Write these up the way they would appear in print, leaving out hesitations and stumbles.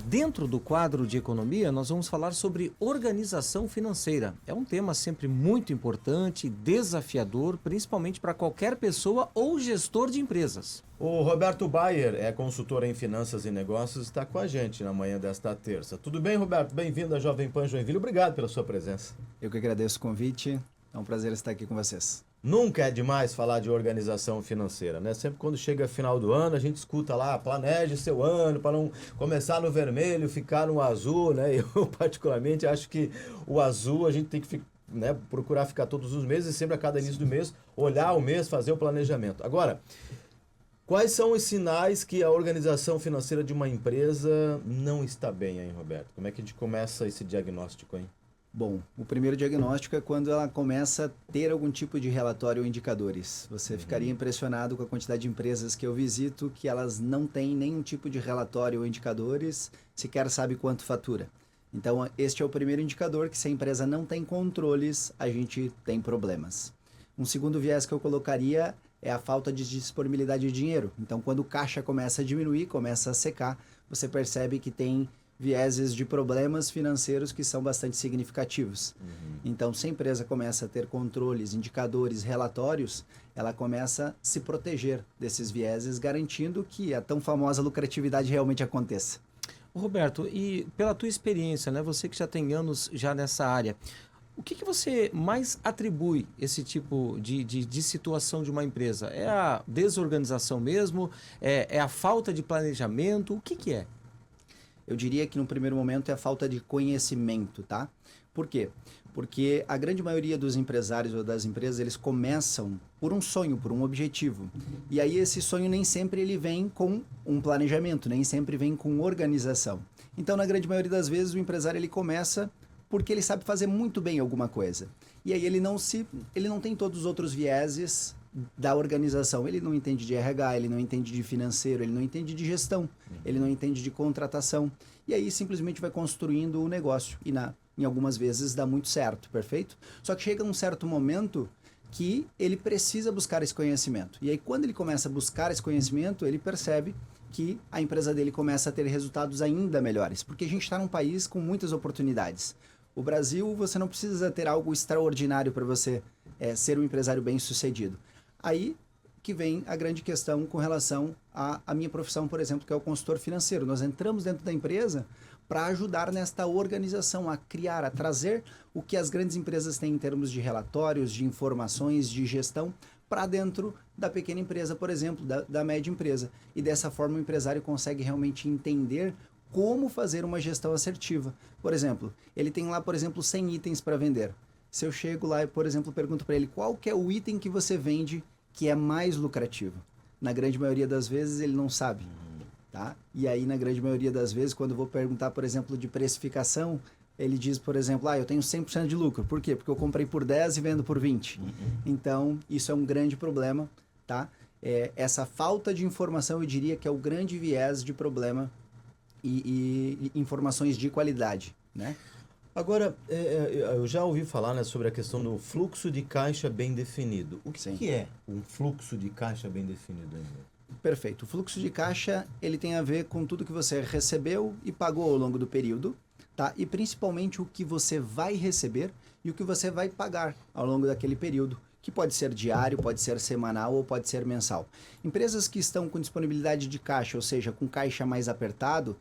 Dentro do quadro de economia, nós vamos falar sobre organização financeira. É um tema sempre muito importante, desafiador, principalmente para qualquer pessoa ou gestor de empresas. O Roberto Bayer é consultor em finanças e negócios, está com a gente na manhã desta terça. Tudo bem, Roberto? Bem-vindo à Jovem Pan Joinville. Obrigado pela sua presença. Eu que agradeço o convite. É um prazer estar aqui com vocês. Nunca é demais falar de organização financeira, né? Sempre quando chega final do ano, a gente escuta lá, planeje seu ano para não começar no vermelho, ficar no azul, né? Eu particularmente acho que o azul a gente tem que procurar ficar todos os meses, sempre a cada início do mês, olhar o mês, fazer o planejamento. Agora, quais são os sinais que a organização financeira de uma empresa não está bem, hein, Roberto? Como é que a gente começa esse diagnóstico, hein? Bom, o primeiro diagnóstico é quando ela começa a ter algum tipo de relatório ou indicadores. Você ficaria impressionado com a quantidade de empresas que eu visito que elas não têm nenhum tipo de relatório ou indicadores, sequer sabe quanto fatura. Então, este é o primeiro indicador que se a empresa não tem controles, a gente tem problemas. Um segundo viés que eu colocaria é a falta de disponibilidade de dinheiro. Então, quando o caixa começa a diminuir, começa a secar, você percebe que tem vieses de problemas financeiros que são bastante significativos. Então, se a empresa começa a ter controles, indicadores, relatórios, ela começa a se proteger desses vieses, garantindo que a tão famosa lucratividade realmente aconteça. Roberto, e pela tua experiência, né, você que já tem anos já nessa área, o que você mais atribui esse tipo de situação de uma empresa? É a desorganização mesmo? É a falta de planejamento? O que é? Eu diria que no primeiro momento é a falta de conhecimento, tá? Por quê? Porque a grande maioria dos empresários ou das empresas, eles começam por um sonho, por um objetivo. E aí esse sonho nem sempre ele vem com um planejamento, nem sempre vem com organização. Então, na grande maioria das vezes, o empresário ele começa porque ele sabe fazer muito bem alguma coisa. E aí ele não tem todos os outros vieses da organização. Ele não entende de RH, ele não entende de financeiro, ele não entende de gestão, ele não entende de contratação. E aí simplesmente vai construindo o negócio. E em algumas vezes dá muito certo, perfeito? Só que chega um certo momento que ele precisa buscar esse conhecimento. E aí quando ele começa a buscar esse conhecimento, ele percebe que a empresa dele começa a ter resultados ainda melhores. Porque a gente está num país com muitas oportunidades. O Brasil, você não precisa ter algo extraordinário para você ser um empresário bem-sucedido. Aí que vem a grande questão com relação à minha profissão, por exemplo, que é o consultor financeiro. Nós entramos dentro da empresa para ajudar nesta organização, a criar, a trazer o que as grandes empresas têm em termos de relatórios, de informações, de gestão, para dentro da pequena empresa, por exemplo, da média empresa. E dessa forma o empresário consegue realmente entender como fazer uma gestão assertiva. Por exemplo, ele tem lá, por exemplo, 100 itens para vender. Se eu chego lá e, por exemplo, pergunto para ele qual que é o item que você vende que é mais lucrativo. Na grande maioria das vezes ele não sabe. Tá? E aí, na grande maioria das vezes, quando eu vou perguntar, por exemplo, de precificação, ele diz, por exemplo, eu tenho 100% de lucro. Por quê? Porque eu comprei por 10 e vendo por 20. Então, isso é um grande problema. Tá? Essa falta de informação, eu diria que é o grande viés de problema e informações de qualidade, né? Agora, eu já ouvi falar, né, sobre a questão do fluxo de caixa bem definido. O que é um fluxo de caixa bem definido ainda? Perfeito. O fluxo de caixa, ele tem a ver com tudo que você recebeu e pagou ao longo do período, tá? E principalmente o que você vai receber e o que você vai pagar ao longo daquele período, que pode ser diário, pode ser semanal ou pode ser mensal. Empresas que estão com disponibilidade de caixa, ou seja, com caixa mais apertado,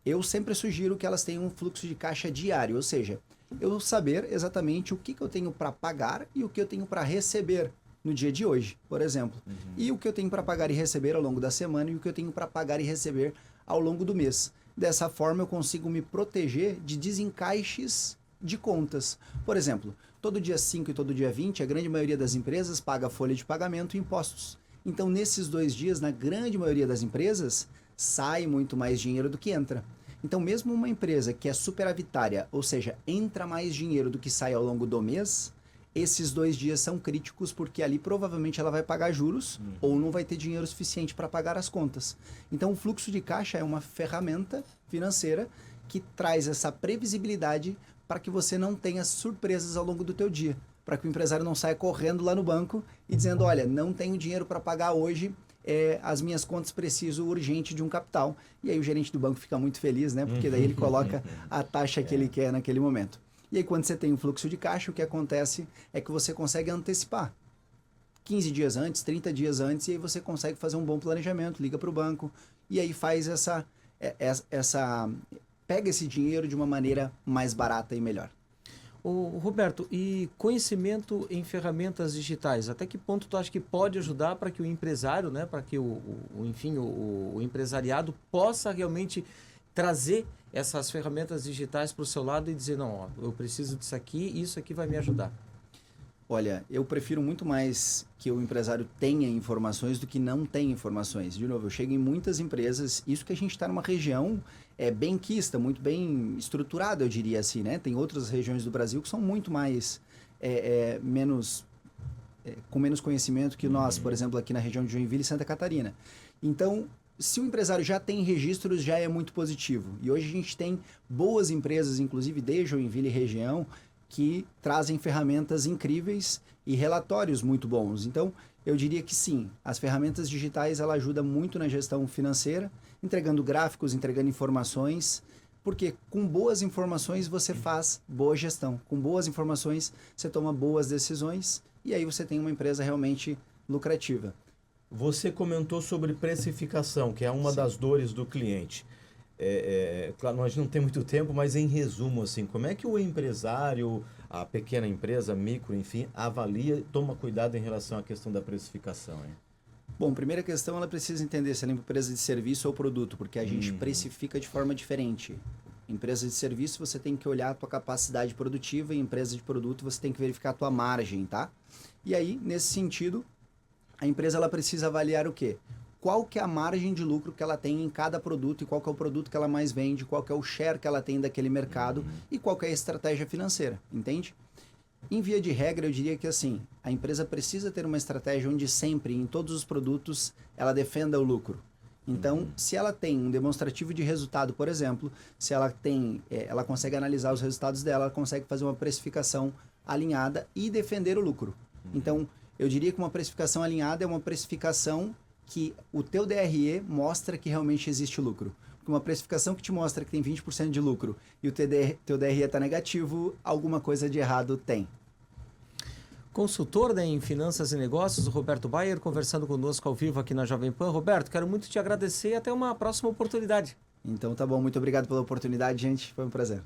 eu sempre sugiro que elas tenham um fluxo de caixa diário, ou seja, eu saber exatamente o que eu tenho para pagar e o que eu tenho para receber no dia de hoje, por exemplo. E o que eu tenho para pagar e receber ao longo da semana e o que eu tenho para pagar e receber ao longo do mês. Dessa forma eu consigo me proteger de desencaixes de contas. Por exemplo, todo dia 5 e todo dia 20, a grande maioria das empresas paga folha de pagamento e impostos. Então, nesses 2 dias, na grande maioria das empresas, sai muito mais dinheiro do que entra. Então, mesmo uma empresa que é superavitária, ou seja, entra mais dinheiro do que sai ao longo do mês, esses 2 dias são críticos porque ali provavelmente ela vai pagar juros ou não vai ter dinheiro suficiente para pagar as contas. Então, o fluxo de caixa é uma ferramenta financeira que traz essa previsibilidade para que você não tenha surpresas ao longo do teu dia. Para que o empresário não saia correndo lá no banco e dizendo, olha, não tenho dinheiro para pagar hoje as minhas contas preciso urgente de um capital. E aí o gerente do banco fica muito feliz, né? Porque daí ele coloca a taxa que ele quer naquele momento. E aí quando você tem um fluxo de caixa, o que acontece é que você consegue antecipar. 15 dias antes, 30 dias antes, e aí você consegue fazer um bom planejamento, liga para o banco, e aí faz pega esse dinheiro de uma maneira mais barata e melhor. Ô, Roberto, e conhecimento em ferramentas digitais, até que ponto tu acha que pode ajudar para que o empresário, né, para que o empresariado possa realmente trazer essas ferramentas digitais para o seu lado e dizer, não, ó, eu preciso disso aqui e isso aqui vai me ajudar? Olha, eu prefiro muito mais que o empresário tenha informações do que não tenha informações. De novo, eu chego em muitas empresas, isso que a gente está numa região benquista, muito bem estruturada, eu diria assim, né? Tem outras regiões do Brasil que são muito mais, com menos conhecimento que nós, por exemplo, aqui na região de Joinville e Santa Catarina. Então, se o empresário já tem registros, já é muito positivo. E hoje a gente tem boas empresas, inclusive de Joinville e região, que trazem ferramentas incríveis e relatórios muito bons. Então, eu diria que sim, as ferramentas digitais ela ajuda muito na gestão financeira, entregando gráficos, entregando informações, porque com boas informações você faz boa gestão. Com boas informações você toma boas decisões e aí você tem uma empresa realmente lucrativa. Você comentou sobre precificação, que é uma das dores do cliente. Claro, nós não temos muito tempo, mas em resumo, assim, como é que o empresário, a pequena empresa, micro, enfim, avalia e toma cuidado em relação à questão da precificação? Hein? Bom, primeira questão, ela precisa entender se ela é uma empresa de serviço ou produto, porque a gente precifica de forma diferente. Empresa de serviço, você tem que olhar a tua capacidade produtiva, e empresa de produto, você tem que verificar a tua margem, tá? E aí, nesse sentido, a empresa ela precisa avaliar o quê? Qual que é a margem de lucro que ela tem em cada produto e qual que é o produto que ela mais vende, qual que é o share que ela tem daquele mercado e qual que é a estratégia financeira, entende? Em via de regra, eu diria que assim, a empresa precisa ter uma estratégia onde sempre, em todos os produtos, ela defenda o lucro. Então, se ela tem um demonstrativo de resultado, por exemplo, se ela tem, ela consegue analisar os resultados dela, ela consegue fazer uma precificação alinhada e defender o lucro. Então, eu diria que uma precificação alinhada é uma precificação que o teu DRE mostra que realmente existe lucro. Porque uma precificação que te mostra que tem 20% de lucro e o teu DRE está negativo, alguma coisa de errado tem. Consultor, né, em Finanças e Negócios, o Roberto Bayer, conversando conosco ao vivo aqui na Jovem Pan. Roberto, quero muito te agradecer e até uma próxima oportunidade. Então tá bom, muito obrigado pela oportunidade, gente. Foi um prazer.